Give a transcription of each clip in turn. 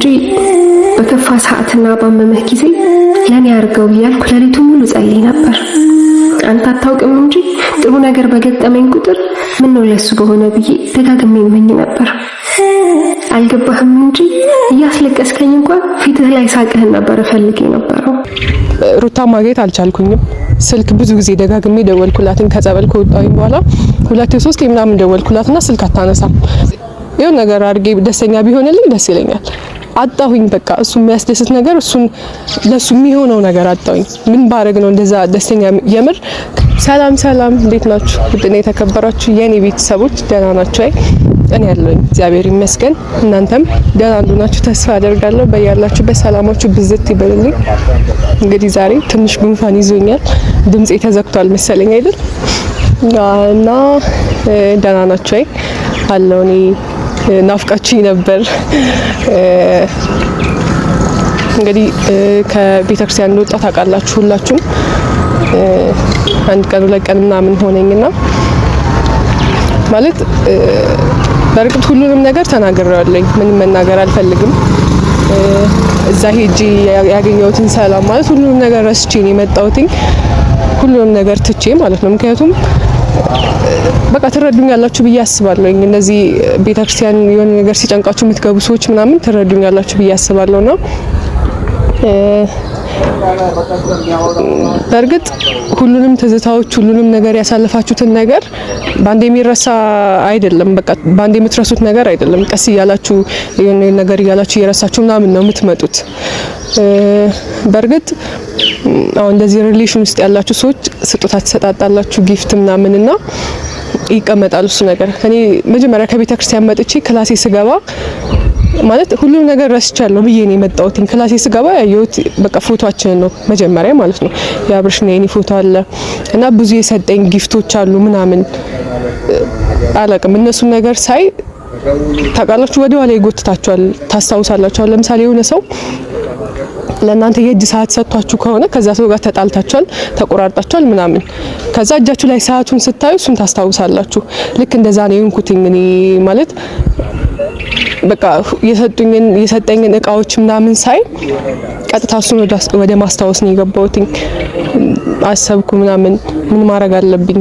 እንጂ በከፋ ሰዓትና ባመመህ ጊዜ ለኔ አርገው እያልኩ ሌሊቱን ሙሉ ጸልይ ነበር። አንተ አታውቅም እንጂ ጥሩ ነገር በገጠመኝ ቁጥር ምን ነው ለሱ በሆነ ብዬ ደጋግሜ እመኝ ነበር። አልገባህም እንጂ እያስለቀስከኝ እንኳን ፊትህ ላይ ሳቅህን ነበር ፈልጌ ነበረው። ሩታ ማግኘት አልቻልኩኝም። ስልክ ብዙ ጊዜ ደጋግሜ ደወልኩላትን ከጸበል ከወጣሁኝ በኋላ 2-3 ምናምን ደወልኩላትና ስልክ አታነሳም። ይሄን ነገር አድርጌ ደስተኛ ቢሆንልኝ ደስ ይለኛል። አጣሁኝ በቃ እሱ የሚያስደስት ነገር እሱን ለሱ የሚሆነው ነገር አጣሁኝ። ምን ባረግ ነው እንደዛ ደስተኛ የምር? ሰላም እንዴት ናችሁ? ውድና የተከበራችሁ የኔ ቤተሰቦች ደህና ናችሁ? እኔ ያለሁኝ እግዚአብሔር ይመስገን። እናንተም ደህና እንደሆናችሁ ተስፋ አደርጋለሁ። በያላችሁበት ሰላማችሁ ብዝት ይበልልኝ። እንግዲህ ዛሬ ትንሽ ጉንፋን ይዞኛል። ድምጼ ተዘግቷል መሰለኝ አይደል? እና ደህና ናችሁ? አለው እኔ ናፍቃችሁኝ ነበር። እንግዲህ ከቤተክርስቲያን እንደወጣ ታውቃላችሁ ሁላችሁም። አንድ ቀን 2 ቀን ምናምን ሆነኝና ማለት በርግጥ ሁሉንም ነገር ተናግሬያለሁ። ምንም መናገር አልፈልግም። እዛ ሄጂ ያገኘሁትን ሰላም ማለት ሁሉንም ነገር ረስቼ ነው የመጣሁት። ሁሉንም ነገር ትቼ ማለት ነው። ምክንያቱም በቃ ትረዱኛላችሁ ብዬ አስባለሁ። እነዚህ ቤተክርስቲያን የሆነ ነገር ሲጨንቃችሁ የምትገቡ ሰዎች ምናምን ትረዱኛላችሁ ብዬ አስባለሁና በርግጥ ሁሉንም ትዝታዎች ሁሉንም ነገር ያሳለፋችሁትን ነገር ባንዴ የሚረሳ አይደለም። በቃ ባንዴ የምትረሱት ነገር አይደለም። ቀስ እያላችሁ የሆነ ነገር እያላችሁ እየረሳችሁ ምናምን ነው የምትመጡት። በርግጥ አሁን እንደዚህ ሪሌሽን ውስጥ ያላችሁ ሰዎች ስጦታ ትሰጣጣላችሁ ጊፍት ምናምንና ይቀመጣሉ እሱ ነገር። እኔ መጀመሪያ ከቤተክርስቲያን መጥቼ ክላሴ ስገባ ማለት ሁሉም ነገር ረስቻለሁ ብዬ ነው የመጣሁት። ክላሴ ስገባ ያየሁት በቃ ፎቶአችንን ነው መጀመሪያ ማለት ነው። የአብርሽና የኔ ፎቶ አለ እና ብዙ የሰጠኝ ጊፍቶች አሉ ምናምን አላቅም። እነሱ ነገር ሳይ ታውቃላችሁ ወደ ኋላ ይጎትታችኋል። ታስታውሳላችሁ። ለምሳሌ የሆነ ሰው ለእናንተ የእጅ ሰዓት ሰጥቷችሁ ከሆነ ከዛ ሰው ጋር ተጣልታችኋል፣ ተቆራርጣችኋል ምናምን ከዛ እጃችሁ ላይ ሰዓቱን ስታዩ እሱን ታስታውሳላችሁ። ልክ እንደዛ ነው የሆንኩትኝ እኔ ማለት በቃ የሰጠኝን እቃዎች ምናምን ሳይ ቀጥታ እሱን ወደ ማስታወስ ነው የገባሁት። አሰብኩ ምናምን ምን ማድረግ አለብኝ?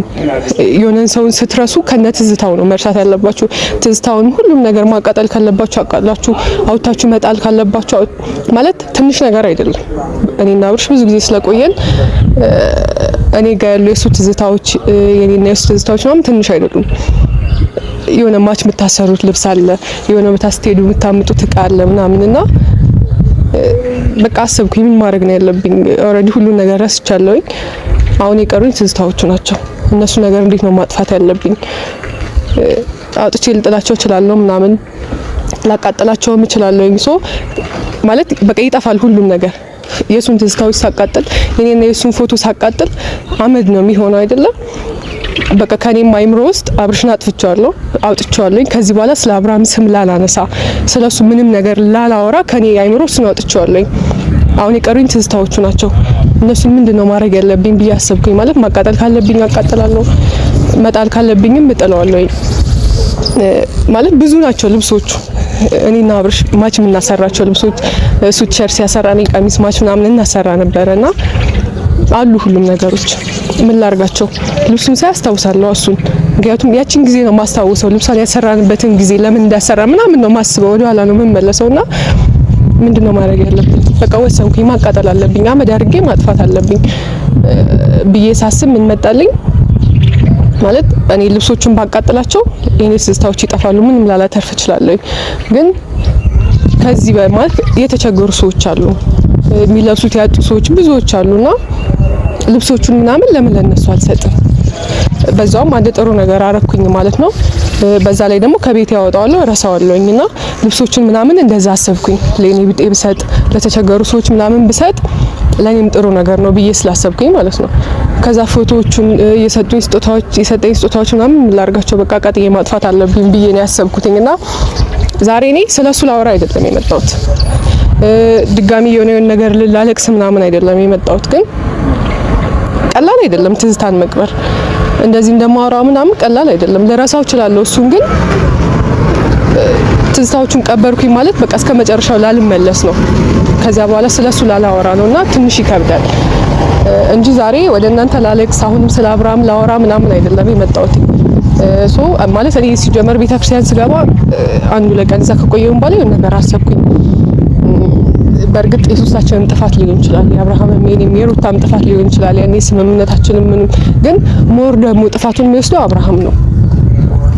የሆነን ሰውን ስትረሱ ከነ ትዝታው ነው መርሳት ያለባችሁ። ትዝታውን ሁሉም ነገር ማቃጠል ካለባችሁ አቃጥላችሁ አውታችሁ መጣል ካለባችሁ ማለት ትንሽ ነገር አይደለም። እኔና አብርሽ ብዙ ጊዜ ስለቆየን እኔ ጋር ያሉ የሱ ትዝታዎች የኔና የሱ ትዝታዎች ምናምን ትንሽ አይደሉም። የሆነ ማች የምታሰሩት ልብስ አለ፣ የሆነ የምታስተዱ የምታምጡት እቃ አለ ምናምንና በቃ አሰብኩኝ ምን ማድረግ ነው ያለብኝ? ኦሬዲ ሁሉ ነገር ረስቻለሁኝ። አሁን የቀሩኝ ትዝታዎቹ ናቸው። እነሱ ነገር እንዴት ነው ማጥፋት ያለብኝ? አውጥቼ ልጥላቸው እችላለሁ ምናምን ላቃጥላቸውም እችላለሁኝ። ሶ ማለት በቃ ይጠፋል ሁሉም ነገር። የሱን ትዝታዎች ሳቃጥል የኔና የሱን ፎቶ ሳቃጥል አመድ ነው የሚሆነው አይደለም? በቃ ከኔም አይምሮ ውስጥ አብርሽን አውጥቼዋለሁ። ከዚህ በኋላ ስለ አብርሃም ስም ላላነሳ ስለሱ ምንም ነገር ላላወራ ከኔ አይምሮ እሱን አውጥቼዋለሁ። አሁን የቀሩኝ ትዝታዎቹ ናቸው። እነሱን ምንድነው ማድረግ ያለብኝ ብዬ አሰብኩኝ። ማለት ማቃጠል ካለብኝ አቃጥላለሁ፣ መጣል ካለብኝም እጥለዋለሁ። ማለት ብዙ ናቸው ልብሶቹ እኔና አብርሽ ማች የምናሰራቸው ልብሶች። እሱ ቲሸርት ሲያሰራኝ ቀሚስ ማች ምናምን እናሰራ ነበርና አሉ ሁሉም ነገሮች። ምን ላርጋቸው? ልብሱን ሳያስታውሳለሁ እሱን። ምክንያቱም ያቺን ጊዜ ነው ማስታወሰው። ልብሷን ያሰራንበትን ጊዜ ለምን እንዳሰራ ምናምን ነው ማስበው። ወደ ኋላ ነው የምመለሰውና ምንድነው ማድረግ ያለብኝ? በቃ ወሰንኩኝ። ማቃጠል አለብኝ፣ አመድ አድርጌ ማጥፋት አለብኝ ብዬ ሳስብ ምን መጣልኝ? ማለት እኔ ልብሶቹን ባቃጥላቸው የኔ ትዝታዎች ይጠፋሉ፣ ምንም ላላተርፍ እችላለሁ። ግን ከዚህ በማለት የተቸገሩ ሰዎች አሉ፣ የሚለብሱት ያጡ ሰዎች ብዙዎች አሉና ልብሶቹን ምናምን ለምን ለነሱ አልሰጥም? በዛውም አንድ ጥሩ ነገር አረኩኝ ማለት ነው። በዛ ላይ ደግሞ ከቤት ያወጣዋለሁ ረሳዋለሁኝና ልብሶቹን ምናምን እንደዛ አሰብኩኝ። ለኔ ቢጤ ብሰጥ ለተቸገሩ ሰዎች ምናምን ብሰጥ ለኔም ጥሩ ነገር ነው ብዬ ስላሰብኩኝ ማለት ነው። ከዛ ፎቶዎቹን የሰጠኝ ስጦታዎች ምናምን ላርጋቸው በቃ ቀጥዬ ማጥፋት አለብኝ ብዬ ነው ያሰብኩትኝና ዛሬ እኔ ስለሱ ላወራ አይደለም የመጣሁት። ድጋሚ የሆነ ነገር ላለቅስ ምናምን አይደለም የመጣሁት። ግን ቀላል አይደለም ትዝታን መቅበር። እንደዚህ እንደማወራው ምናምን ቀላል አይደለም። ለራሳው እችላለሁ። እሱን ግን ትዝታዎቹን ቀበርኩኝ ማለት በቃ እስከ መጨረሻው ላልመለስ ነው። ከዛ በኋላ ስለሱ ላላወራ ነውና ትንሽ ይከብዳል እንጂ ዛሬ ወደ እናንተ ላለቅስ አሁንም ስለ አብርሃም ላወራ ምናምን አይደለም የመጣሁት። ሶ ማለት እኔ ሲጀመር ቤተክርስቲያን ስገባ አንዱ ለቀን እዛ ከቆየሁ በኋላ የሆነ ነገር አሰብኩኝ። በእርግጥ የሶስታችንም ጥፋት ሊሆን ይችላል፣ የአብርሃምም የኔም የሩታም ጥፋት ሊሆን ይችላል። ያኔ ስምምነታችንም ምንም፣ ግን ሞር ደግሞ ጥፋቱን የሚወስደው አብርሃም ነው።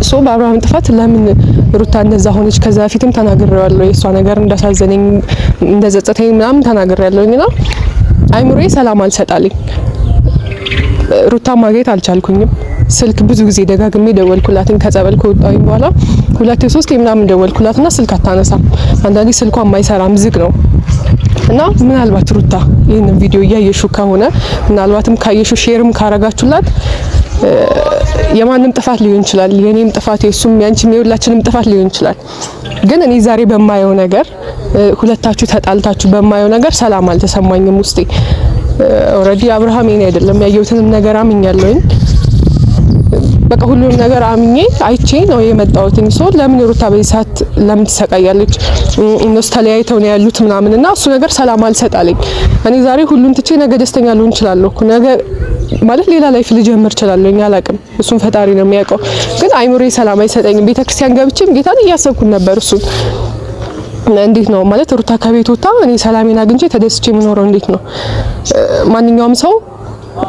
ሶ በአብርሃም ጥፋት ለምን ሩታ እንደዛ ሆነች? ከዛ በፊትም ተናግሬዋለሁ፣ የሷ ነገር እንዳሳዘነኝ እንደጸጸተኝ ምናምን ተናግሬያለሁና አይምሮዬ ሰላም አልሰጣልኝ። ሩታ ማግኘት አልቻልኩኝም። ስልክ ብዙ ጊዜ ደጋግሜ ደወልኩላትኝ ከጸበል ከወጣሁኝ በኋላ 2-3 ምናምን ደወልኩላትና ስልክ አታነሳም። አንዳንዴ ስልኳ የማይሰራም ዝግ ነው። እና ምናልባት ሩታ ይሄንን ቪዲዮ እያየሹ ከሆነ ምናልባትም ካየሹ ሼርም ካረጋችሁላት የማንም ጥፋት ሊሆን ይችላል፣ የኔም ጥፋት፣ የሱም ያንቺም የሁላችንም ጥፋት ሊሆን ይችላል። ግን እኔ ዛሬ በማየው ነገር ሁለታችሁ ተጣልታችሁ በማየው ነገር ሰላም አልተሰማኝም ውስጤ። ኦሬዲ አብርሃም የኔ አይደለም፣ ያየሁትንም ነገር አምኛለሁኝ። በቃ ሁሉንም ነገር አምኜ አይቼ ነው የመጣሁት። ሶ ለምን ሩታ በዚህ ሰዓት ለምን ትሰቃያለች? እነሱ ተለያይተው ነው ያሉት ምናምንና እሱ ነገር ሰላም አልሰጣለኝ። እኔ ዛሬ ሁሉን ትቼ ነገ ደስተኛ ልሆን እችላለሁ። ነገ ማለት ሌላ ላይፍ ልጀምር እችላለሁ፣ አላውቅም። እሱን ፈጣሪ ነው የሚያውቀው። ግን አይምሮዬ ሰላም አይሰጠኝም። ቤተክርስቲያን ገብቼም ጌታን እያሰብኩት ነበር። እሱን እንዴት ነው ማለት ሩታ ከቤት ወጣ እኔ ሰላሜን አግኝቼ ተደስቼ የምኖረው እንዴት ነው? ማንኛውም ሰው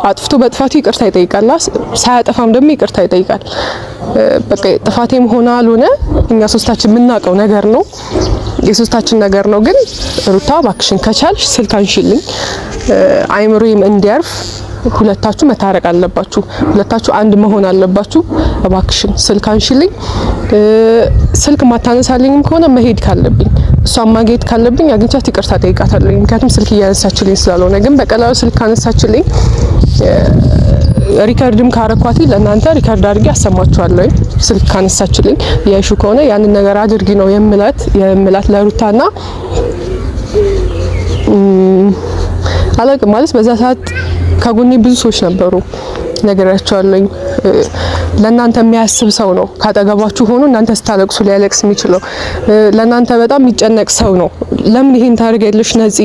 አጥፍቶ በጥፋቱ ይቅርታ ይጠይቃል፣ ሳያጠፋም ደግሞ ይቅርታ ይጠይቃል። በቃ ጥፋቴም ሆነ አልሆነ እኛ ሶስታችን የምናውቀው ነገር ነው፣ የሶስታችን ነገር ነው። ግን ሩታ እባክሽን ከቻልሽ ስልክ አንሺልኝ፣ አይምሮዬም እንዲያርፍ። ሁለታችሁ መታረቅ አለባችሁ፣ ሁለታችሁ አንድ መሆን አለባችሁ። እባክሽን ስልክ አንሺልኝ። ስልክ ማታነሳልኝም ከሆነ መሄድ ካለብኝ እሷን ማግኘት ካለብኝ አግኝቻት ይቅርታ ጠይቃታለሁ። ምክንያቱም ስልክ እያነሳችልኝ ስላልሆነ። ግን በቀላሉ ስልክ ካነሳችልኝ ሪከርድም ካረኳት ለእናንተ ሪከርድ አድርጌ አሰማችኋለሁ። ስልክ ካነሳችልኝ ያይሹ ከሆነ ያንን ነገር አድርጊ ነው የምላት ለሩታና አላውቅም ማለት በዛ ሰዓት ከጎኔ ብዙ ሰዎች ነበሩ፣ ነገራቸዋለኝ። ለእናንተ የሚያስብ ሰው ነው ካጠገባችሁ ሆኖ እናንተ ስታለቅሱ ሊያለቅስ የሚችለው፣ ለእናንተ በጣም የሚጨነቅ ሰው ነው። ለምን ይሄን ታደርጊያለሽ ነፂ፣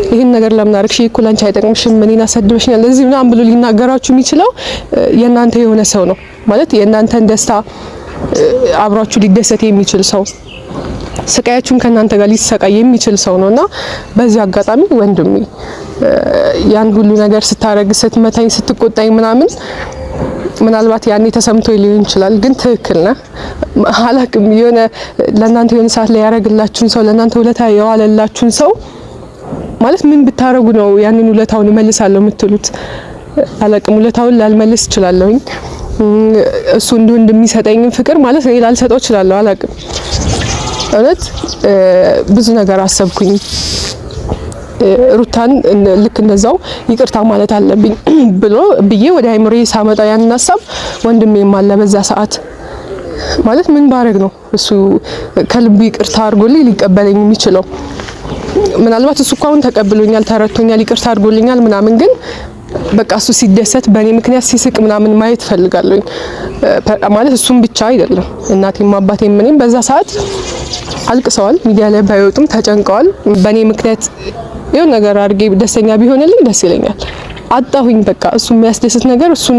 ይሄን ነገር ለምን አድርግሽ? እኮ ላንቺ አይጠቅምሽም፣ እኔን አሰድበሽኛል፣ ለዚህ ምናምን ብሎ ሊናገራችሁ የሚችለው የእናንተ የሆነ ሰው ነው ማለት የእናንተን ደስታ አብሯችሁ ሊደሰት የሚችል ሰው፣ ስቃያችሁን ከእናንተ ጋር ሊሰቃይ የሚችል ሰው ነውና በዚህ አጋጣሚ ወንድሜ ያን ሁሉ ነገር ስታረግ ስትመታኝ ስትቆጣኝ ምናምን ምናልባት ያኔ ተሰምቶ ሊሆን ይችላል። ግን ትክክል ነህ። አላቅም የሆነ ለእናንተ የሆነ ሰዓት ላይ ያረግላችሁን ሰው ለእናንተ ውለታ የዋለላችሁን ሰው ማለት ምን ብታረጉ ነው ያንን ውለታውን እመልሳለሁ የምትሉት? አላቅም ውለታውን ላልመልስ እችላለሁኝ። እሱ እንደሚሰጠኝ ፍቅር ማለት እኔ ላልሰጠው እችላለሁ። አላቅም እውነት ብዙ ነገር አሰብኩኝ። ሩታን ልክ እንደዛው ይቅርታ ማለት አለብኝ ብዬ ወደ አይምሮዬ ሳመጣ ያንን ሀሳብ ወንድሜም አለ በዛ ሰዓት ማለት ምን ባረግ ነው እሱ ከልቡ ይቅርታ አድርጎልኝ ሊቀበለኝ የሚችለው? ምናልባት እሱ እንኳን ተቀብሎኛል፣ ተረድቶኛል፣ ይቅርታ አድርጎልኛል ምናምን። ግን በቃ እሱ ሲደሰት በእኔ ምክንያት ሲስቅ ምናምን ማየት ፈልጋለሁ ማለት እሱም ብቻ አይደለም እናቴም አባቴም ምንም በዛ ሰዓት አልቅሰዋል። ሚዲያ ላይ ባይወጡም ተጨንቀዋል። በእኔ ምክንያት የሆነ ነገር አድርጌ ደስተኛ ቢሆንልኝ ደስ ይለኛል። አጣሁኝ በቃ እሱ የሚያስደስት ነገር እሱን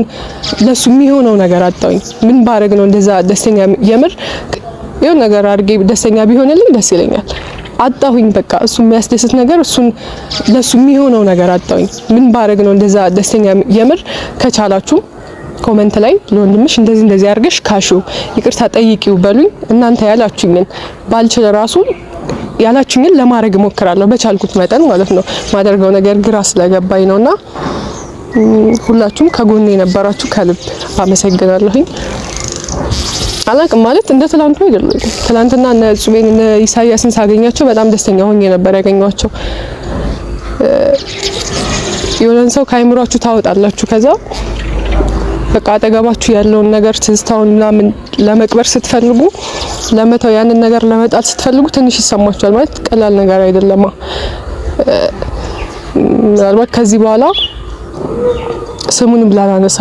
ለሱ የሚሆነው ነገር አጣሁኝ። ምን ባረግ ነው እንደዛ ደስተኛ የምር የሆነ ነገር አድርጌ ደስተኛ ቢሆንልኝ ደስ ይለኛል። አጣሁኝ በቃ እሱ የሚያስደስት ነገር እሱን ለሱ የሚሆነው ነገር አጣሁኝ። ምን ባረግ ነው እንደዛ ደስተኛ የምር ከቻላችሁ ኮሜንት ላይ ለወንድምሽ እንደዚህ አድርገሽ ካሹ ይቅርታ ጠይቂው በሉኝ። እናንተ ያላችሁኝን ባልችል ራሱ ያላችሁኝን ለማድረግ እሞክራለሁ በቻልኩት መጠን ማለት ነው። ማደርገው ነገር ግራ ስለገባኝ ነውና ሁላችሁም ከጎኔ የነበራችሁ ከልብ አመሰግናለሁኝ። አላቅም ማለት እንደ ትላንቱ አይደለም። ትላንትና እነ ጹቤን እነ ኢሳያስን ሳገኛቸው በጣም ደስተኛ ሆኜ ነበር ያገኘኋቸው። የሆነን ሰው ከአይምሯችሁ ታወጣላችሁ። ከዛ በቃ አጠገባችሁ ያለውን ነገር ትዝታውን ምናምን ለመቅበር ስትፈልጉ ለመተው ያንን ነገር ለመጣል ስትፈልጉ ትንሽ ይሰማችኋል። ማለት ቀላል ነገር አይደለም። ምናልባት ከዚህ በኋላ ስሙንም ላላነሳ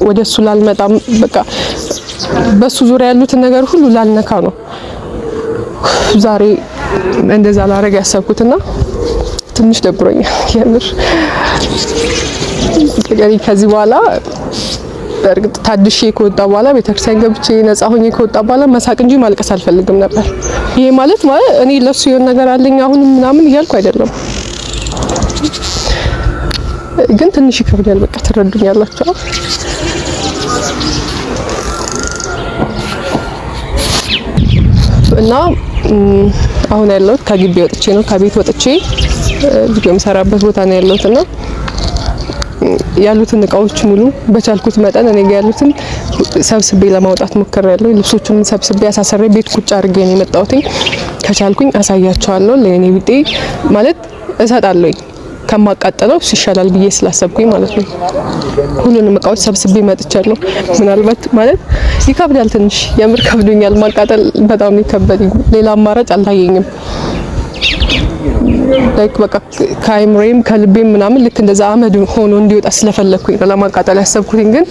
ወደሱ ላልመጣም በቃ በሱ ዙሪያ ያሉትን ነገር ሁሉ ላልነካ ነው። ዛሬ እንደዛ ላረግ ያሰብኩትና ትንሽ ደብሮኛል የምር። ከዚህ በኋላ በእርግጥ ታድሼ ከወጣ በኋላ ቤተክርስቲያን ገብቼ ነፃ ሆኜ ከወጣ በኋላ መሳቅ እንጂ ማልቀስ አልፈልግም ነበር። ይሄ ማለት እኔ ለሱ የሆነ ነገር አለኝ አሁን ምናምን እያልኩ አይደለም፣ ግን ትንሽ ይከብዳል። በቃ ትረዱኛላችሁ። እና አሁን ያለሁት ከግቢ ወጥቼ ነው፣ ከቤት ወጥቼ ቪዲዮ የምሰራበት ቦታ ነው ያለሁትና ያሉትን እቃዎች ሙሉ በቻልኩት መጠን እኔ ጋር ያሉትን ሰብስቤ ለማውጣት ሞክሬያለሁ። ልብሶቹን ሰብስቤ አሳሰሬ ቤት ቁጭ አድርጌ ነው የመጣሁት። ከቻልኩኝ አሳያቸዋለሁ። ለኔ ቢጤ ማለት እሰጣለሁኝ ከማቃጠለው ይሻላል ብዬ ስላሰብኩኝ ማለት ነው። ሁሉንም እቃዎች ሰብስቤ መጥቻለሁ። ምናልባት ማለት ይከብዳል፣ ትንሽ የምር ከብዶኛል። ማቃጠል በጣም ይከብዳል። ሌላ አማራጭ አልታየኝም። ላይክ በቃ ከአይምሮዬም ከልቤም ምናምን ልክ እንደዛ አመድ ሆኖ እንዲወጣ ስለፈለኩኝ ነው ለማቃጠል ያሰብኩኝ፣ ግን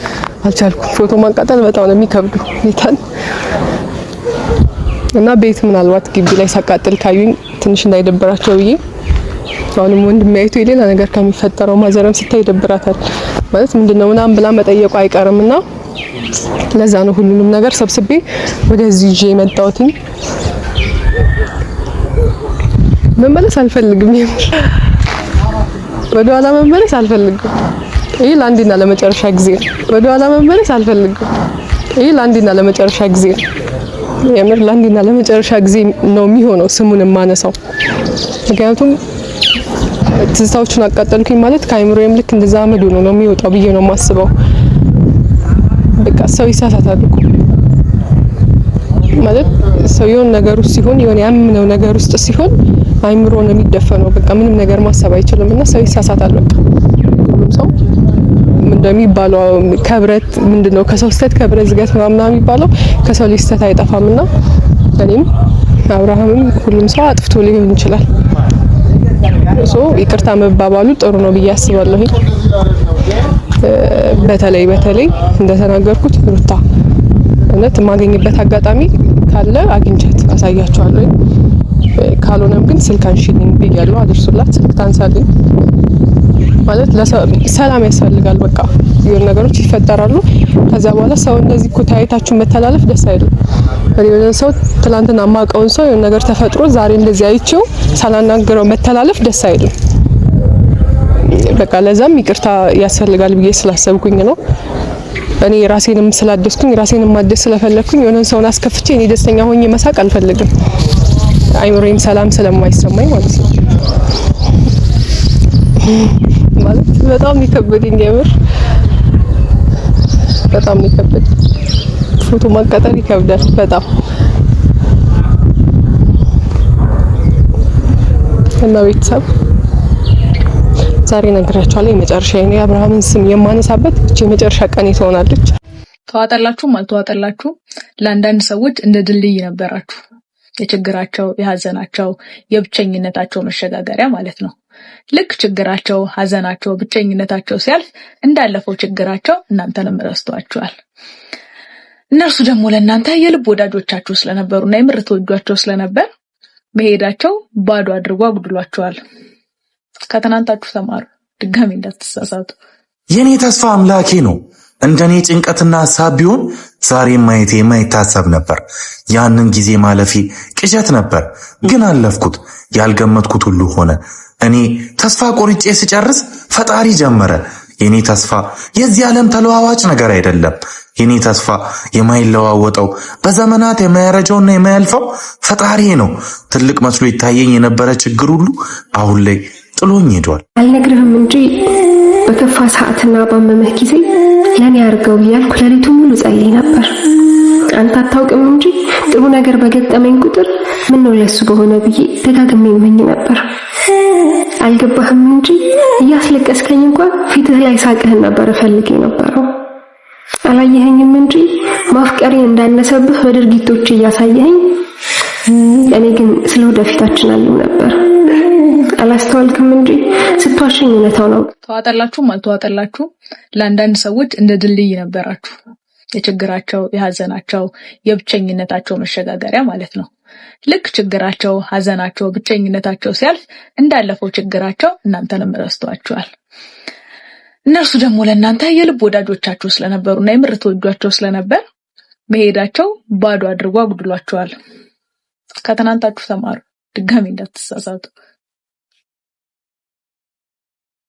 አልቻልኩም። ፎቶ ማቃጠል በጣም ነው የሚከብዱ ይታል እና ቤት ምናልባት ግቢ ላይ ሳቃጥል ካዩኝ ትንሽ እንዳይደብራቸው ብዬ አሁንም ወንድሜ አይቶ የሌላ ነገር ከሚፈጠረው ማዘረም ስታይ ይደብራታል ማለት ምንድነው ምናምን ብላ መጠየቁ አይቀርምና ለዛ ነው ሁሉንም ነገር ሰብስቤ ወደዚህ ይዤ የመጣሁት። መመለስ አልፈልግም። ወደኋላ መመለስ አልፈልግም። ይሄ ለአንዴና ለመጨረሻ ጊዜ ነው። ወደኋላ መመለስ አልፈልግም። ይሄ ለአንዴና ለመጨረሻ ጊዜ ነው። የምር ለአንዴና ለመጨረሻ ጊዜ ነው የሚሆነው ስሙን የማነሳው። ምክንያቱም ትዝታዎቹን አቃጠልኩኝ ማለት ከአይምሮዬም ልክ እንደዛ አመድ ሆኖ ነው የሚወጣው ብዬ ነው የማስበው። በቃ ሰው ይሳሳታል እኮ ማለት ሰው የሆነ ነገር ውስጥ ሲሆን የሆነ ያምነው ነገር ውስጥ ሲሆን አይምሮ ነው የሚደፈነው። በቃ ምንም ነገር ማሰብ አይችልም እና ሰው ይሳሳታል። በቃ ሁሉም ሰው እንደሚባለው ከብረት ምንድነው ከሰው ስህተት ከብረት ዝገት ምናምን የሚባለው ከሰው ልጅ ስህተት አይጠፋምና እኔም አብርሃምም ሁሉም ሰው አጥፍቶ ሊሆን ይችላል። ይቅርታ መባባሉ ጥሩ ነው ብዬ አስባለሁ። በተለይ እንደተናገርኩት ሩታ እውነት የማገኝበት አጋጣሚ ካለ አግኝቻት አሳያቸዋለሁ። ካልሆነም ግን ስልክ አንሺልኝ ብያለሁ። አድርሱላት፣ ስልክ ታንሳልኝ ማለት ሰላም ያስፈልጋል። በቃ የሆነ ነገሮች ይፈጠራሉ። ከዛ በኋላ ሰው እንደዚህ እኮ ታይታችሁ መተላለፍ ደስ አይልም። የሆነ ሰው ትላንትና ማቀውን ሰው የሆነ ነገር ተፈጥሮ ዛሬ እንደዚህ አይቼው ሳላናገረው መተላለፍ ደስ አይልም። በቃ ለዛም ይቅርታ ያስፈልጋል ብዬ ስላሰብኩኝ ነው። እኔ ራሴንም ስላደስኩኝ ራሴንም ማደስ ስለፈለኩኝ የሆነ ሰውን አስከፍቼ እኔ ደስተኛ ሆኜ መሳቅ አልፈልግም። አይምሮዬም ሰላም ስለማይሰማኝ ማለት ነው። ማለት በጣም ይከብደኝ፣ የምር በጣም ይከብዳል። ፎቶ ማቃጠል ይከብዳል በጣም እና ቤተሰብ ዛሬ ነግራችኋለሁ። የመጨረሻ የኔ አብርሃምን ስም የማነሳበት እቺ የመጨረሻ ቀን ትሆናለች። ተዋጠላችሁም አልተዋጠላችሁም ለአንዳንድ ሰዎች እንደ ድልድይ ነበራችሁ። የችግራቸው፣ የሀዘናቸው፣ የብቸኝነታቸው መሸጋገሪያ ማለት ነው። ልክ ችግራቸው፣ ሀዘናቸው፣ ብቸኝነታቸው ሲያልፍ እንዳለፈው ችግራቸው እናንተንም ረስቷችኋል። እነርሱ ደግሞ ለእናንተ የልብ ወዳጆቻችሁ ስለነበሩና የምር ተወዷቸው ስለነበር መሄዳቸው ባዶ አድርጎ አጉድሏቸዋል። ከትናንታችሁ ተማሩ፣ ድጋሚ እንዳትሳሳቱ። የኔ ተስፋ አምላኬ ነው። እንደኔ ጭንቀትና ሐሳብ ቢሆን ዛሬ ማየቴ የማይታሰብ ነበር። ያንን ጊዜ ማለፌ ቅዠት ነበር፣ ግን አለፍኩት። ያልገመትኩት ሁሉ ሆነ። እኔ ተስፋ ቆርጬ ስጨርስ ፈጣሪ ጀመረ። የኔ ተስፋ የዚህ ዓለም ተለዋዋጭ ነገር አይደለም። የኔ ተስፋ የማይለዋወጠው በዘመናት የማያረጀውና የማያልፈው ፈጣሪ ነው። ትልቅ መስሎ ይታየኝ የነበረ ችግር ሁሉ አሁን ላይ ጥሎኝ ሄዷል። አልነግርህም እንጂ በከፋ ሰዓትና ባመመህ ጊዜ ለኔ አርገው እያልኩ ሌሊቱ ሙሉ ጸልይ ነበር። አንተ አታውቅም እንጂ ጥሩ ነገር በገጠመኝ ቁጥር ምን ነው ለሱ በሆነ ብዬ ደጋግሜ እመኝ ነበር። አልገባህም እንጂ እያስለቀስከኝ እንኳን ፊትህ ላይ ሳቅህን ነበር ፈልጌ ነበረው። አላየኸኝም እንጂ ማፍቀሬ እንዳነሰብህ በድርጊቶች እያሳየኸኝ፣ እኔ ግን ስለ ወደፊታችን አልም ነበር። አላስተዋልክም እንጂ ስትዋሽኝ እውነታው ነው። ተዋጠላችሁም አልተዋጠላችሁም ለአንዳንድ ሰዎች እንደ ድልድይ ነበራችሁ። የችግራቸው፣ የሀዘናቸው፣ የብቸኝነታቸው መሸጋገሪያ ማለት ነው። ልክ ችግራቸው፣ ሀዘናቸው፣ ብቸኝነታቸው ሲያልፍ እንዳለፈው ችግራቸው እናንተንም ረስተዋችኋል። እነርሱ ደግሞ ለእናንተ የልብ ወዳጆቻችሁ ስለነበሩና የምር ተወዷቸው ስለነበር መሄዳቸው ባዶ አድርጎ አጉድሏቸዋል። ከትናንታችሁ ተማሩ፣ ድጋሚ እንዳትሳሳቱ።